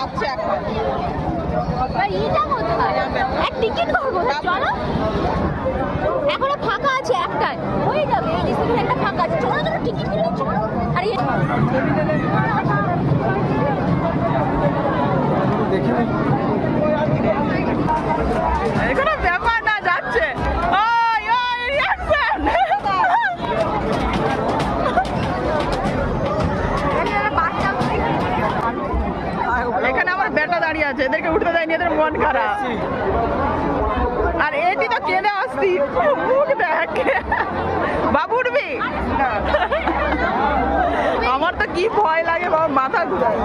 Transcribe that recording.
যাচ্ছে এখন। এইটা কোথায়? এক টিকিট করবো না, চলো। এখনো ফাঁকা আছে একটাই, হয়ে যাবে। এই ডিস্ট্রিক্টে একটা ফাঁকা আছে, চলো চলো টিকিট কিনে চলো। আর এখানে ব্যাপার না যাচ্ছে। এখানে আমার বেটা দাঁড়িয়ে আছে, এদেরকে উঠতে দেয়নি, এদের মন খারাপ। আর এটি তো কেঁদে আসছি, মুখ দেখ। বাবু উঠবি? আমার তো কি ভয় লাগে বাবা, মাথা ঘুরায়।